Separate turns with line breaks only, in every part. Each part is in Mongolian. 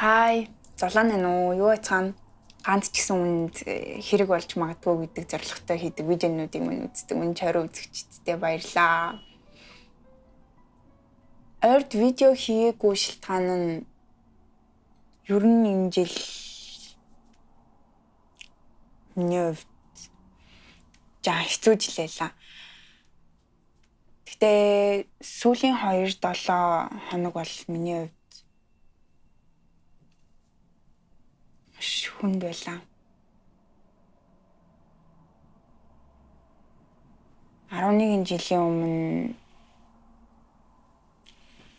Хай, золооны нуу юу яцгаана? Ганц ч гэсэн үнд хэрэг болж магадгүй гэдэг зорилготой хийдэг видеонуудыг мань үздэг. Мөн чойроо үзэгчдтэй баярлаа. Ойрд видео хийгээгүй шалтгаан нь ер нь энэ жил миний хувьд жаа хэцүү жил байлаа. Гэтэ сүүлийн 2-7 хоног бол миний хувьд хүнд байлаа. 11 жилийн өмнө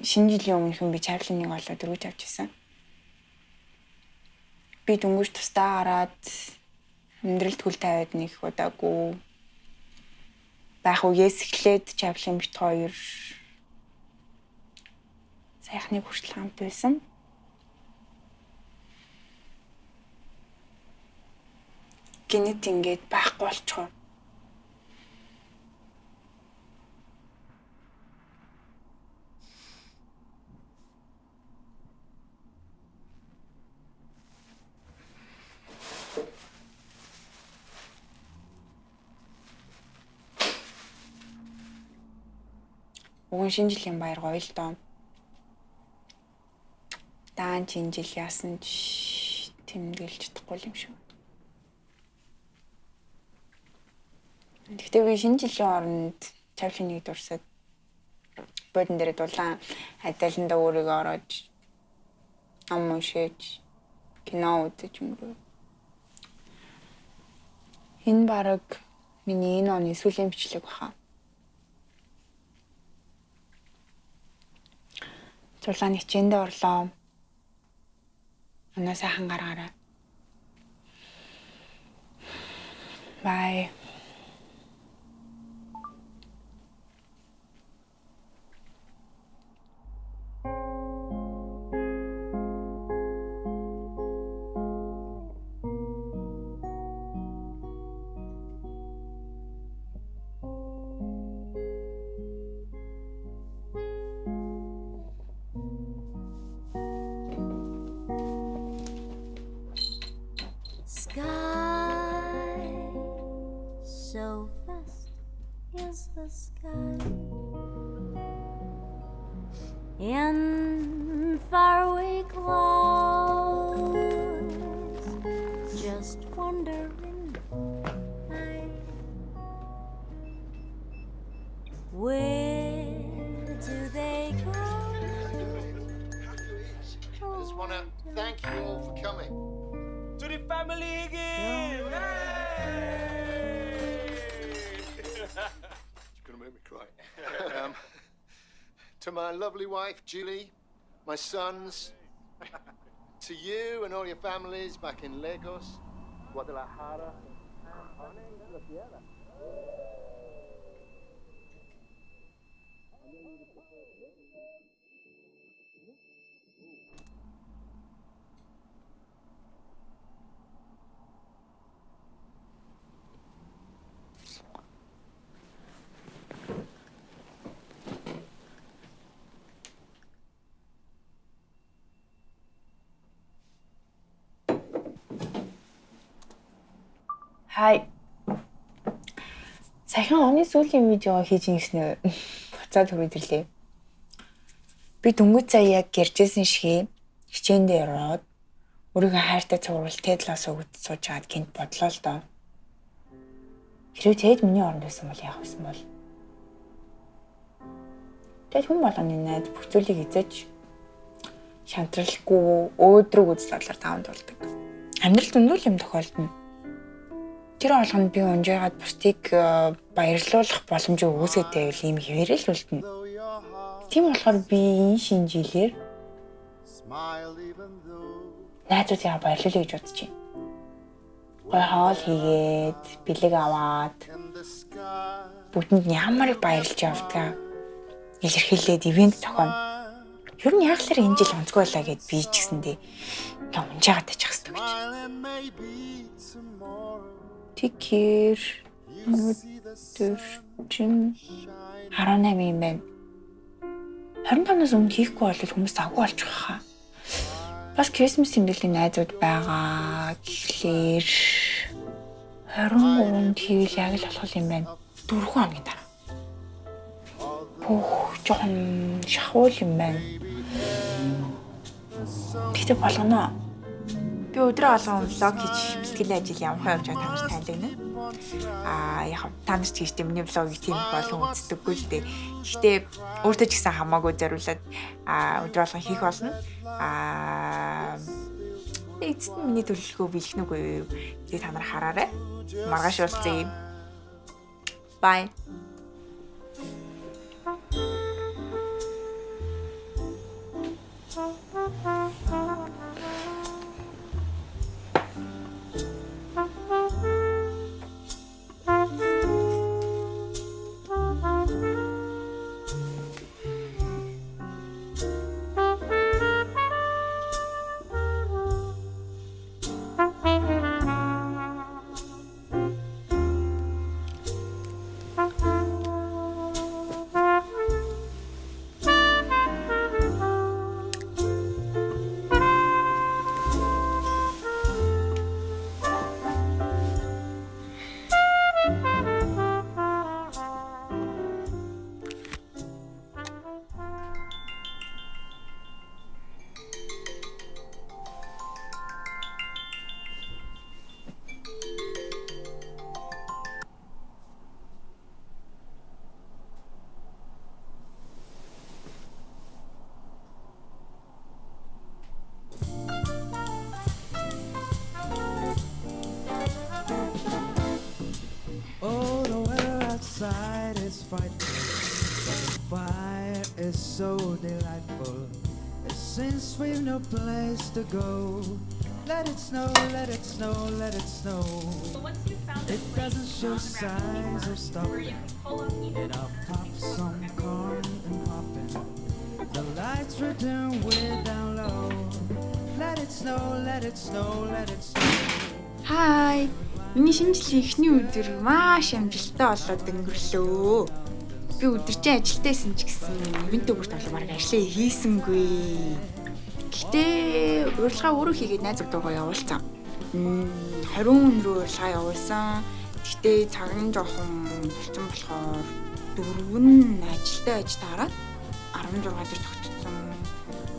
шинэ жилийн өмнөхөн би Чарлиныг олоод өргөж авч ирсэн. Би дөнгөж тустаа гараад амьдралд хүл тавиад нэг удаагүй байх үеэс эхлээд Чарлин бит хоёр сайхныг хүртэл хамт байсан. Гинэт ингээд байхгүй болчихоо. Уг шинэ жилийн баяр гоё л доо. Даан чинь жил яасан ч тэмдэглэж чадахгүй юм шиг. Гэхдээ би шинэ жилийн оронд Чарлиныг дурсаад бодон дээр дулаан адиланда өөрийгөө ороод ном уншиж кино үзэж өнгөрөө. Энэ бараг миний энэ оны сүүлийн бичлэг баха. Зурлааны хичээндээ орлоо. Өнөө сайхан гаргаарай. Бай.
So vast is the sky, and faraway clouds just wondering where do they go?
I just want to thank you all for coming.
To the family again!
You're going to make me cry. To my lovely wife, Julie, my sons, to you and all your families back in Lagos, Guadalajara, and La Sierra.
Хай. Саяхан оны сүүлийн видео хийж ингэснээр буцаад хүрээдлээ. Би дөнгөж сая яг гэржсэн шиг хичээндээ ороод өөрийгөө хайртай цуврал Тедлаас өгд сууж чад гинт бодлоо л доо. Хэрвээ Тед миний оронд байсан бол яах вэ бол? Тэд хүн болгоны найз бүх зүйлийг эзэж шантралгүй өөдрөг үзлэлээр таавд болдог. Амьдралд өндөр юм тохиолдно. Тэр болгонд би унжаагаад бусдыг баярлуулах боломжийг өгөөсэй байвал ийм хിവэрэл үлдэнэ. Тийм болохоор би энэ шинэ жилээр найзуудаа баярлуулъя гэж бодож байна. Гой хоол хийгээд, бэлэг аваад бүгдэнд ямар их баярлж явдгаа илэрхийлээд ивент зохионо. Ер нь яахлаар энэ жил онцгой байлаа гэд би ч гэсэндээ ингээ унжаагаад тачих хэрэгтэй гэж. Тэгэр өнөөдөр чинь 18 юм байна. 25-наас өмнө хийхгүй бол хүмүүс завгүй болчих واخа. Бас Christmas тэмдэглэлийн найзууд байгаа. Тэгэхээр 23-нд хийвэл яг л болох юм байна. 4 хоногийн дараа. Бүх жоохон шахуул юм байна. Тэгтээ болгоно. Би өдрөө болгон влог хийж бэлтгэлийн ажил явах явж байгаа та нарт тайлбарна. Яг та нарт хийж тийм миний влогийг тийм болон үздэггүй л дээ. Гэхдээ өөртөө ч гэсэн хамаагүй зориулаад өдрөө болгон хийх болно. Эцэст нь миний төлөвлөгөө биелэх нүггүй юу? Тэгээ та нар хараарай. Маргааш уулзъя. Bye.
Fire is so delightful. Since we've no place to go, let it snow, let it snow, let it snow.
So once you found
It doesn't show signs of
where
stopping.
you can pull up either
It all pops some corn and popping. The lights return way down low. Let it snow, let it snow, let it snow.
Хай. Миний шинэ жилийн эхний өдөр маш амжилттай болоод өнгөрлөө. Би өдөржин ажилтаа исэн ч гэсэн ивент өгөрт бол баг ажлаа хийсэнгүй. Гэтэ урилга өөрөө хийгээд найзуудтайгаа явуулсан. 20 өнрөө урилга явуулсан. Гэтэ цаг нь жоохон болцсон болохоор 4 нь ажилтаа аж таараад 16 дээр тогтсон.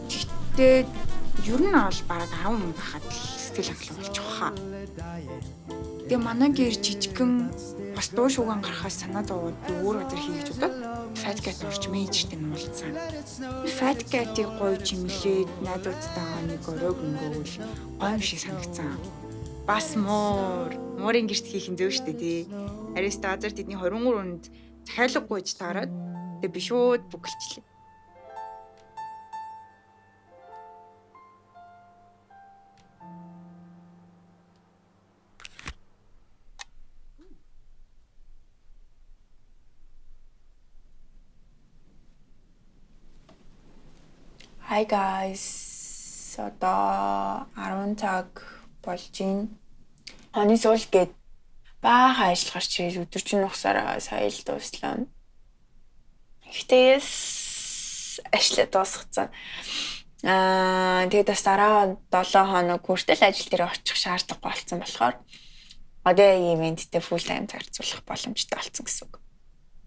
Гэтэ ер нь бол баг 10 хүн байхад сэтгэл хангалуун болчих واخа. Тэгээ манай гэр жижигхэн бас дуу шууган гарахаас санаа зовоод би өөр өдөр хийх гэж бодоод Fat Cat урч менежертэй нуулцсан. Fat Cat-ийг гоё чимлээд найзуудтайгаа нэг оройг өнгөөл гоё юм шиг санагцсан. Бас муурын гэрт хийх нь зөв штэ тий. Арист газар тэдний 23-нд захиалгагүй гэж таарад тэгээ би шууд бүгэлчлээ. Hi guys. Одоо 10 цаг болж байна. Оны суул гээд баахан ажил гарч ирээд өдөржин ухсараа сая л дуслаа. Ихтэйс ажил дуусгацсан. Тэгээд бас дараа 7 хоног хүртэл ажил дээр очих шаардлагагүй болсон болохоор одоо ивенттэй full time зарцуулах боломжтой болсон гэсэн үг.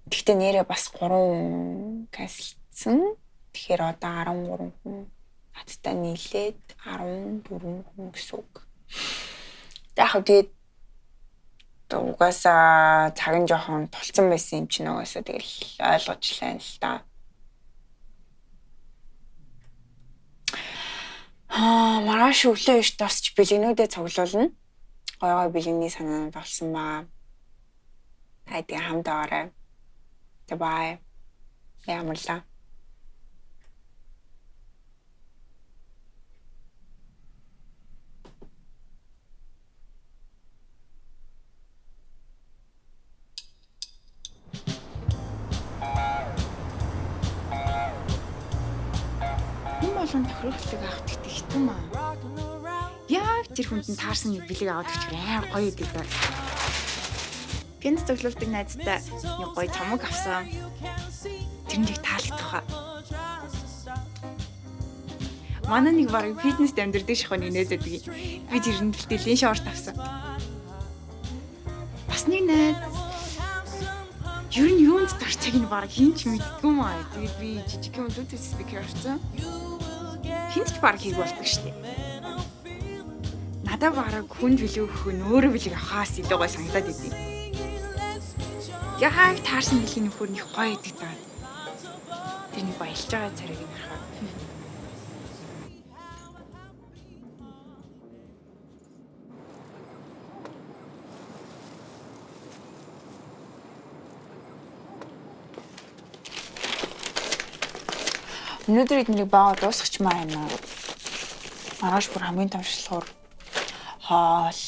Гэхдээ нэрээ бас 3 канселсан. Тэгэхээр одоо 13 хүн надтай нийлээд 14 хүн гэсэн үг. Тэгээд угаасаа цаг нь жоохон тулцсан байсан юм чинь угаасаа тэгэл ойлгочлаа л да. Маргааш өглөө эрт тосч бэлгэнүүдээ цуглуулна. Гой бэлгэний санаанд олсон ба. Хайдаа хамтаа орой. Bye. Ямарлаа. Олон тохиолдлыг авах гэдэг хитэн маа. Яг тэр хүнд нь таарсан нэг бэлэг аваад өгч амар гоё гэдэг даа. Пенс тоглолтыг найзтай нэг гоё цамаг авсан. Тэр нэг таалагдах. Манай нэг барыг фитнест амьдрдаг шахны нээдэг. Би тэрэн дэлтэлийн шорт авсан. Бас нэг найз ер нь юунд дурцаг нь баг хинч мэддгүй маа. Тэгээд би жижиг юм Bluetooth speaker авсан. Хинч баг хийг болдог штеп. Надад бараг хүн билүү хүн өөрөө билэг хаас илүүгээ санагдаад идэв. Яг таарсан билгийн нөхөр них гоё идэг даа. Тэр нэг баялж байгаа царайг юм харахаа. Өнөөдөр эднийг баа дуусгачмаа юм аа. Маргааш бүр хамгийн том шалгуур хоол.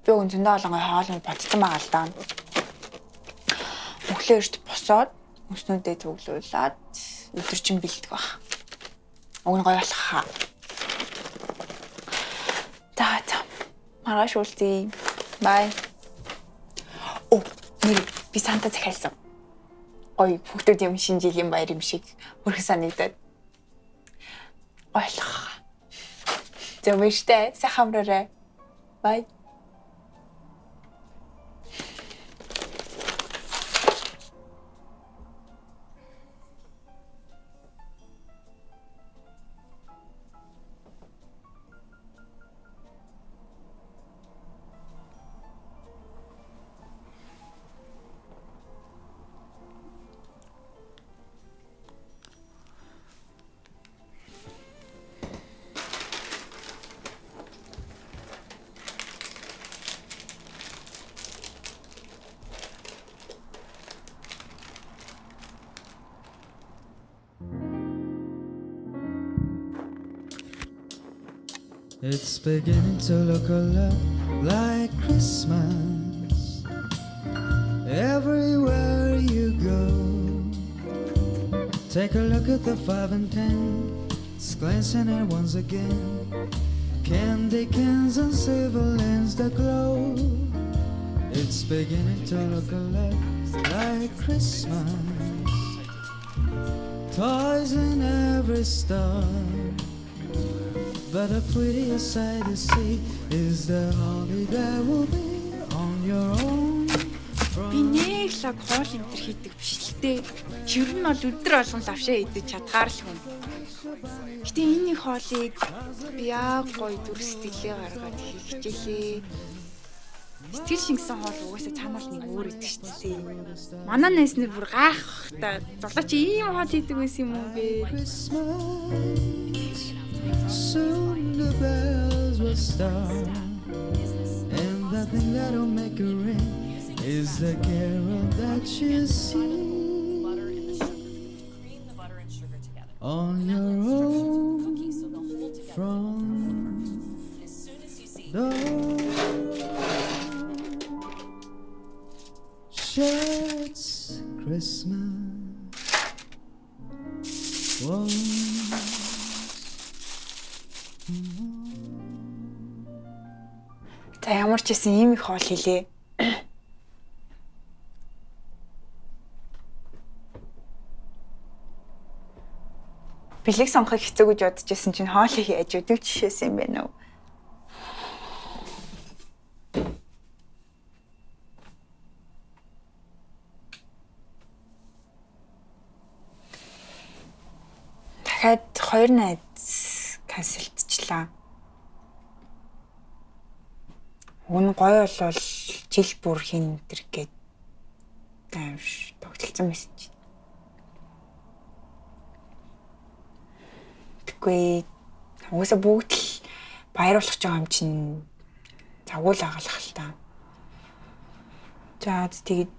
Би өнцөндөө олонгой хоол нь бодсон байгаа л даа. Өглөө эрт босоод өснүүдээ цуглуулад өдөржин бэлдэх баг. Уг нь гоё болох хаа. За. Маргааш уулзъя. Бай. Нэр би Санта захиалсан. Ой, бүгд юм шинэ жилийн баяр юм шиг бүрх санагдаад. Ойлох. Зэмэштэй сайхамраарай. Бай.
It's beginning to look a lot like Christmas everywhere you go. Take a look at the 5 and 10, it's glancing at once again. Candy cans and silver lens that glow. It's beginning to look a lot like Christmas. Toys in every store. But a prettier sight to see is the holly that will be on your own.
Би нэг лаг хоол энтер хийдэг биш л дээ. Ер нь бол өдөр болгон лавшаа идэж чадхаар л хүн. Гэтэ энэ нэг хоолыг би яг гоё дүр сэтгэлээ гаргаад хийх хичээлээ. Сэтгэл шингэсэн хоол угаасаа цаанаас нэг өөр идэг шүү дээ. Манай найснэр бүр гайхахтай. Зулаа чи ийм хоол хийдэг байсан юм уу бэ?
Soon the bells will start, and the thing that'll make a ring is the carol that you sing
Cream the butter and sugar together.
on your own from
As soon as you see
the shirts Christmas. Whoa.
За ямар ч гэсэн ийм их хоол хийлээ. Бэлэг сонгохыг хэцүү гэж бодож байсан чинь хоолыг яаж өдөг жишээсэн юм бэ нөө. Дахиад 2 найз канселтчлаа. Уг нь гоё болвол жил бүр хин энэ гээд тааш тогтолцсон байсан чи. Тэгвэл угаасаа бүгд л баяруулах гэж байгаа юм чинь загуул агалах л та. За тэгээд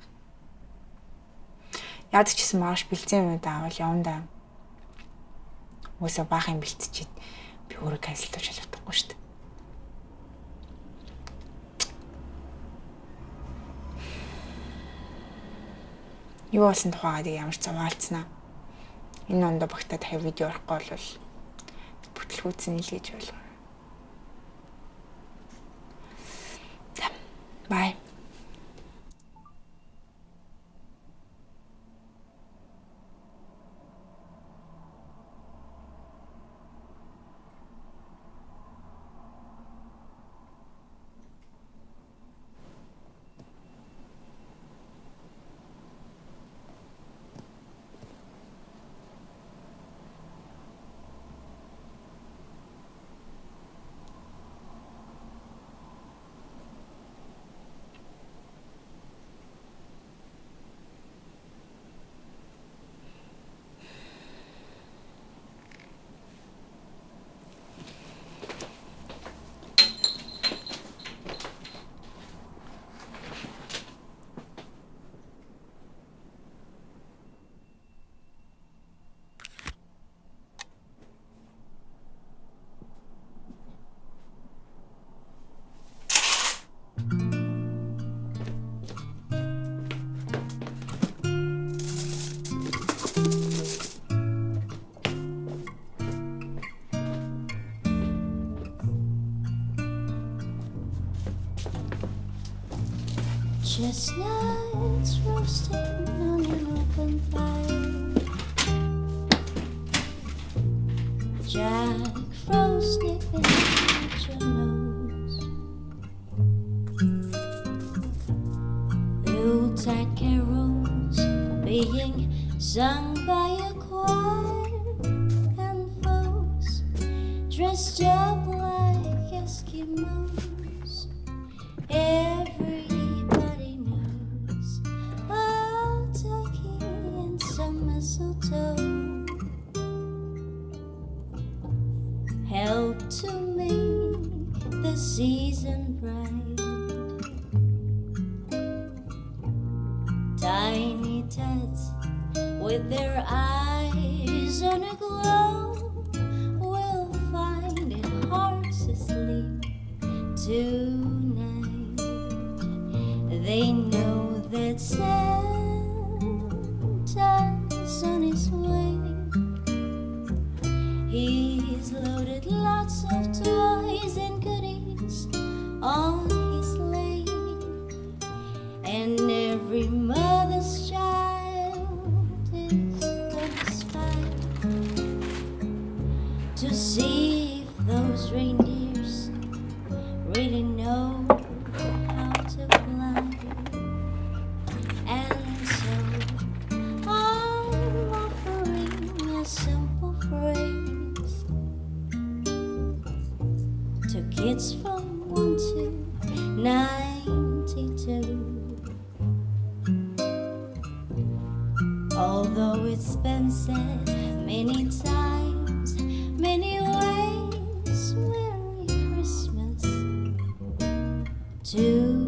яад ч гэсэн маш бэлцэн юм даавал явна да. Угаасаа баах юм бэлтчихэд би өөрөө канселтуулж чадахгүй шүү дээ. Юу болсон тухайгаа яг ямар ч цаваалцнаа. Энэ ондоо багтаа дахиад видео орохгүй бол бүтлгүүцэн ил гэж болгоо. Bye.
Chestnuts roasting on an open fire. Jack Frost nipping at your nose. Yuletide carols being sung by a choir, and folks dressed up like Eskimos. Everybody knows a turkey and some mistletoe help to make the season bright. Tiny tots with their eyes on a glow will find it hard to sleep tonight. They know that Santa's on his way. He's loaded lots of toys and goodies on his sleigh, and every mother's child is gonna spy to see if those reindeers really know how to fly. And so I'm offering a simple phrase to kids from 1 to 92. Although it's been said many times, many ways, Merry Christmas to you.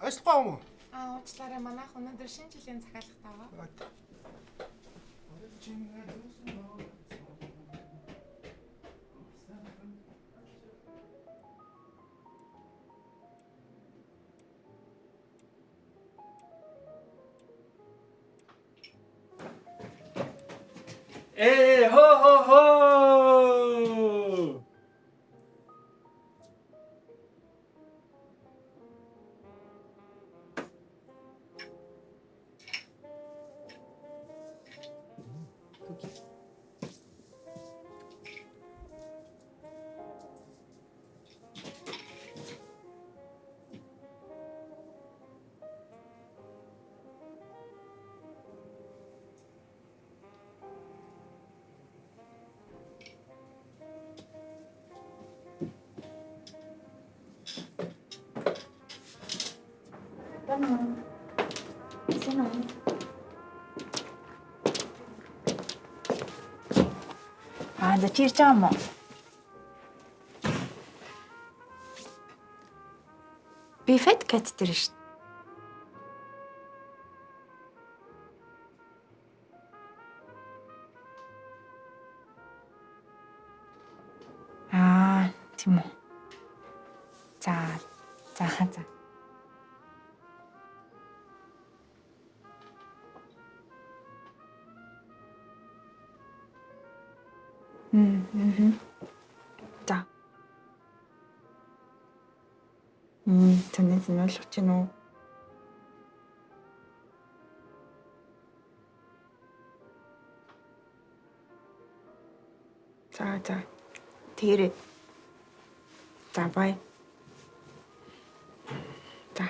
Ажиллахгүй юм уу?
Уучлаарай манайх өнөөдөр шинэ жилийн захиалгатай байгаа.
Ho ho ho!
За чи ирж байгаа юм уу? Би Fat Cat дээр шүү. Тийм үү. За. За. Тэнэс нөлөж чинь үү? За. Тэгэрэй. За бай. За.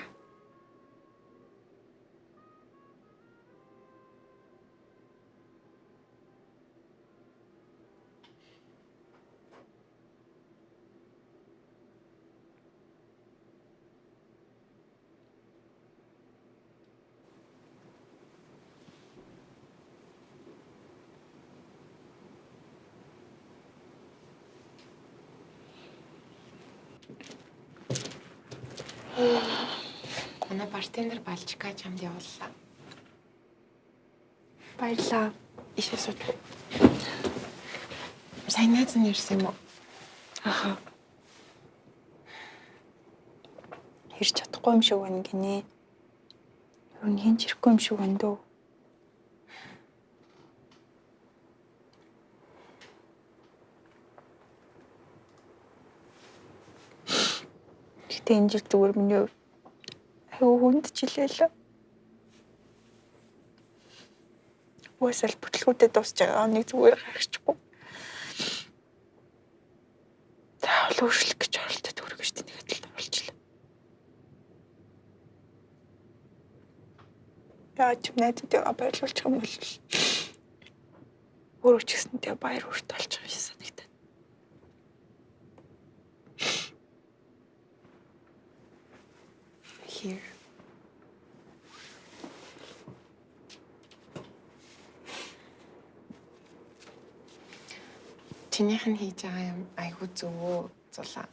Манай бартендер Балчика чамд явууллаа.
Баярлаа.
Ишээ сууж. Сайн найз нь ирсэн юм уу?
Аха. Хэрч чадахгүй юм шиг байна гинэ. Юу нэг хинч ирэхгүй юм шиг байна дөө. Гэтэ энэ жил зүгээр миний хувьд хүндчихлээ л. Уусаал бүтлгүүдэд дуусч байгаа нэг зүгээр гарчихгүй. Заавал өөрчлөх гэж оролдоод өргөж штэ нэг адилд болчихлоо. Яаж ч найзтайгаа баярлуулчих юм бол өөрөө ч гэсэнтэй баяр хүрт олчих юм шиг санагдаад. Here.
Чинийх нь хийж байгаа юм айгүй зөвөө зулаа.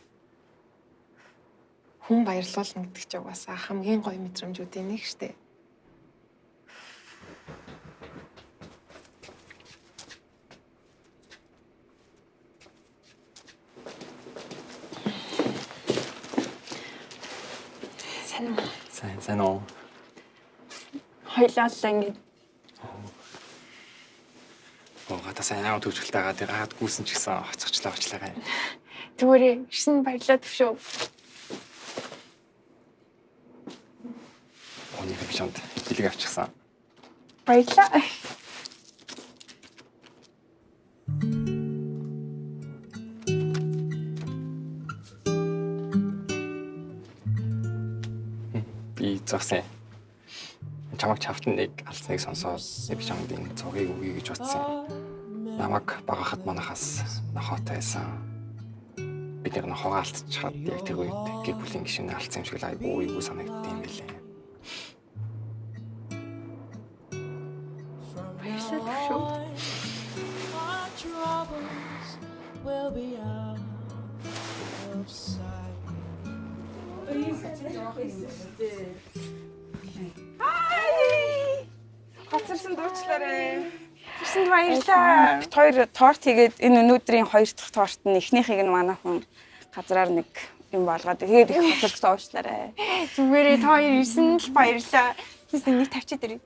Хүн баярлуулна гэдэг чинь угаасаа хамгийн гоё мэдрэмжүүдийн нэг штэ.
Сайн уу.
Хоёлаа л ингэ.
Гадаа сайн аа төвчлөлтэй байгаа тэр гад гүйсэн ч гэсэн хоцгочлаа.
Зүгээр ирсэн баярлаа төвшөө.
Оны бишонд бэлэг авчихсан.
Баярлаа.
Би зогсоо. Чамаг чавтан нэг алсныг сонсоод бишонд энэ цугийг өгье гэж бодсон. Намаг багахад манахаас нохоотой байсан. Бид нэг нохоогоо алдчихад яг тэр үед гэр бүлийн гишүүнээ алдсан юм шиг л айгүй санагдсан юм билээ.
Гоцорсон дуучлаарай. Ирсэнд баярлаа. Бид хоёр торт хийгээд энэ өнөөдрийн 2 дахь торт нь эхнийхийг нь манай хүн газраар нэг юм болгоод тэгээд их гоцорсон уучлаарай. Зүгээрээ та хоёр ирсэн л баярлаа. Тэс нэг тавьчаад ирээ.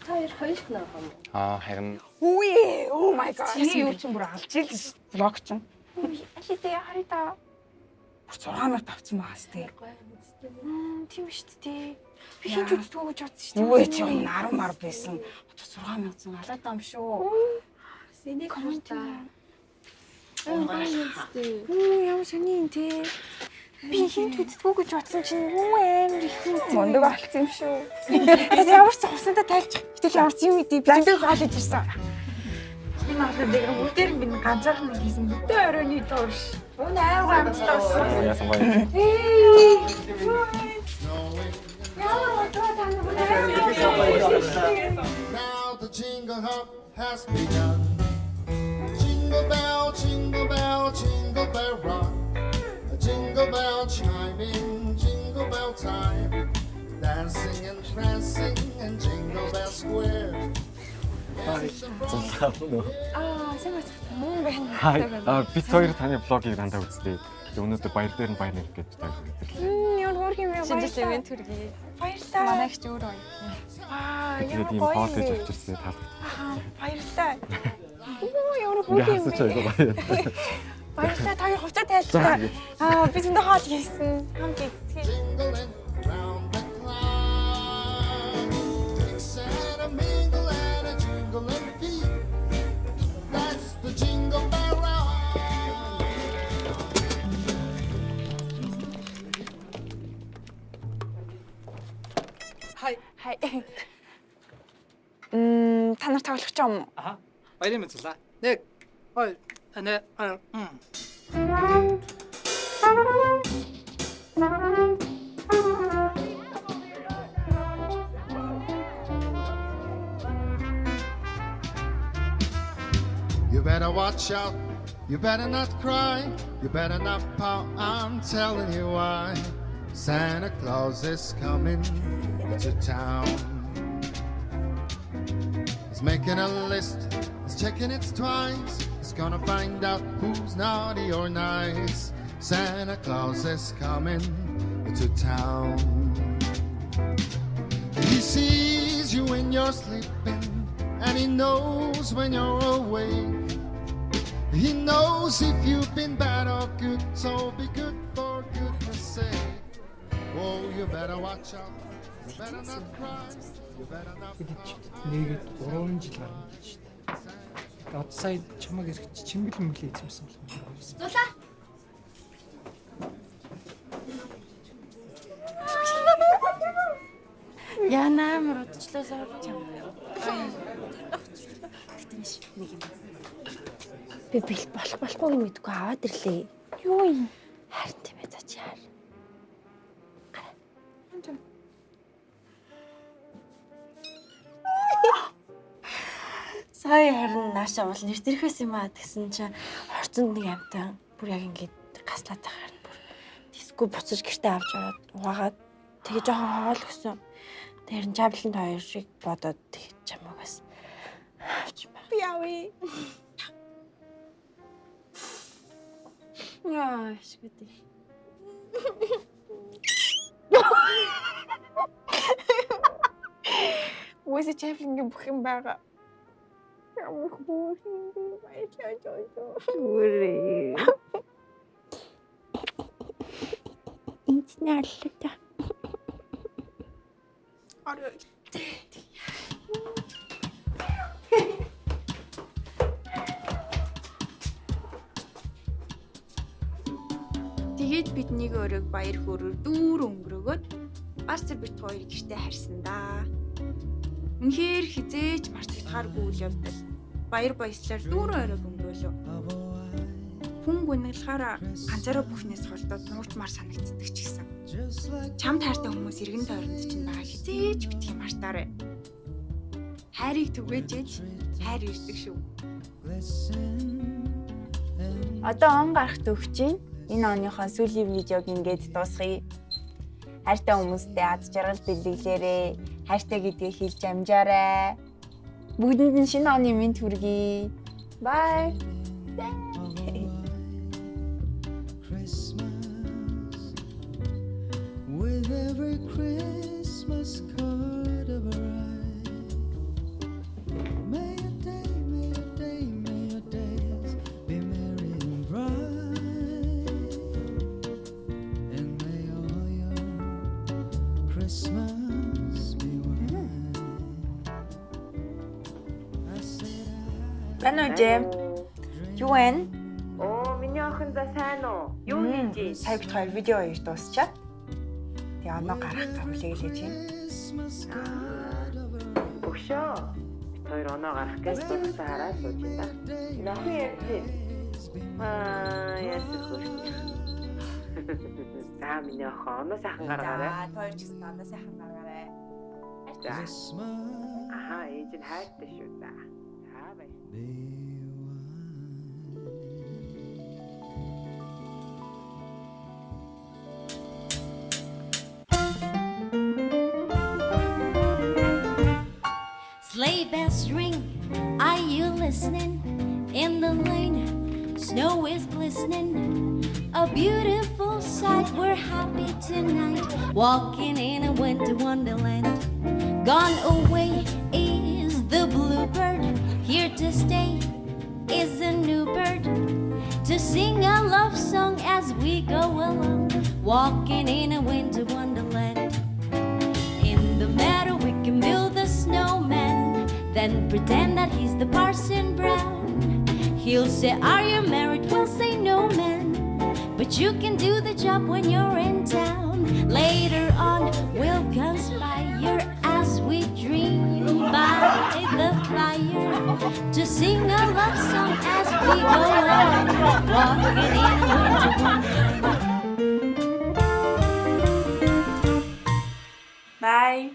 Та хоёр хоёулах нь байгаа юм уу?
Харин
Үе, oh my god. Чиний юу ч бүр алж ийл блог чинь. Алидэ хараа. Бүр 6 минут авсан байгаас тээ. Тийм шүү дээ. Би хийж үзтгөө гэж бодсон шүү дээ. Үгүй чи юм 10 мар байсан. 6 минут алаад юм шүү.
Сэний коммент аа.
Ямар сони юм те. Би хийж үзтгөө гэж бодсон чинь амар их мундаг болсон юм шүү. Тэгээд ямар ч хувцастай тайлчих. Гэтэл ямар ч юм идэв би зөв зааж ирсэн. Энэ ахлаад бүгдээр минь ганцаархан хийсэн бүтэн оройны туурш. Өнөө аймаг амтлаас.
яасан гоё.
Now the jingle hop has begun. Jingle bell, jingle bell, jingle bell rock. A jingle bell chiming, jingle bell time. Dancing and prancing in Jingle Bell Square.
Сайн байна. Мөн байна.
Бид хоёр таны блогийг дандаа үзтээ. Өнөөдөр баяр дээр нь баяр нэр гэж таг хэлдэг.
Ямар хөрх юм бэ?
Шинжил ивент төргий.
Баярлалаа.
Манай их ч өөр гоё.
Тэгээд ийм хоол хийж авчирсан тал.
Баярлалаа. Ямар хөрх юм
Яасан ч айгүй баяр.
Баярлалаа. Та хоёр хувцас тайлцгаа. Би зөндөө хоол хийсэн. Хамт идэх.
Jingle and
Хай. Та нар тоглох ч юм уу?
Аха. Баярын мэдлээ. 1 2
You better watch out, you better not cry, you better not pout, I'm telling you why. Santa Claus is coming to town. He's making a list, he's checking it twice, he's gonna find out who's naughty or nice. Santa Claus is coming to town. He sees you when you're sleeping, and he knows when you're awake. He knows if you've been bad or good, so be good for goodness sake. Oh, you better watch out, you better not cry, you better not
Нэгэд 3 жил гарна гэж шүү дээ. Одоо сая чамаг ирэх чимбэл мөглөө эзэмсэн болох юм.
Зулаа.
Яа намар удчлаа сорч юм.
Би бэлт болохгүй мэдгүй аваад ирлээ.
Юу юм?
Харин тийм ээ заач яар.
Сая харин наашаа бол нэр тэрхээс юм аа гэсэн чинь хорцонд нэг амтан бүр яг ингэж гаслаад байгаа юм бүр диско буцаж гэртээ авч ороод угаагаад тэгээ жоохон хоол өгсөн. Тэр нь жабланд хоёр шиг бодоод тэгж чамаагаас авч байна. Би явъя. Яа, шгүдээ. Үгүй жаблангийн бүх юм байгаа. Интернет. Тэгээд бид нэг өрөөг баяр хөөрөөр дүүр өнгөрөөгөөд бас тэр бит хоёр гэртээ харсан да. Үнэхээр хизээч мартагдахааргүй үйл явдал. Баяр баяслаар дүүр өрөөг өнгөрөөлөө. Хүн гүнэлхаараа ганцаараа бүхнээс холдоод нуурч мар санагддаг ч гэсэн. Чамд хайртай хүмүүс эргэн тойронд чинь байгаа хизээч битгий мартаарай. Хайрыг түгээж ээж хайр ирдэг шүү. Одоо он гарахт өгч чинь энэ оныхоо сүүлийн видеог ингээд дуусгая. Хайртай хүмүүстэй аз жаргал бэлгэлээрээ. Хайртай гэдгийг хэлж амжаарай. Бүгдэнд нь шинэ оны мэнд хүргэе. Bye.
With every Christmas card of a ride. May your day, may your day, may your days be merry and bright. And may all your Christmas be white. I said
Бэнэ Джем. Юу вэ?
Миний охин за сайн уу? Юу хийж вэ?
Сая бит хоёр видео хийж дуусчаад. Тэгээ оноо гарах гамлыг л хийж байна.
Өгшөө. Бид хоёр оноо гарах гэж дуусаа хараад сууж байна. Нохин ярьж. Яасан хөрч. За миний охин оноо сайхан гаргаарай.
За хоёр ч гэсэн оноо сайхан гаргаарай.
Аха, ээж нь хайртай шүү да. За бай.
Sleigh bells ring, are you listening? In the lane, snow is glistening. A beautiful sight, we're happy tonight. Walking in a winter wonderland. Gone away is the bluebird. Here to stay is a new bird. To sing a love song as we go along. Walking in a winter wonderland. In the meadow we can build a snowman. Then pretend that he's the Parson Brown. He'll say, are you married? We'll say, no, man. But you can do the job when you're in town. Later on, we'll conspire as to sing a love song as we go along, walking in winter wonderland.
Bye.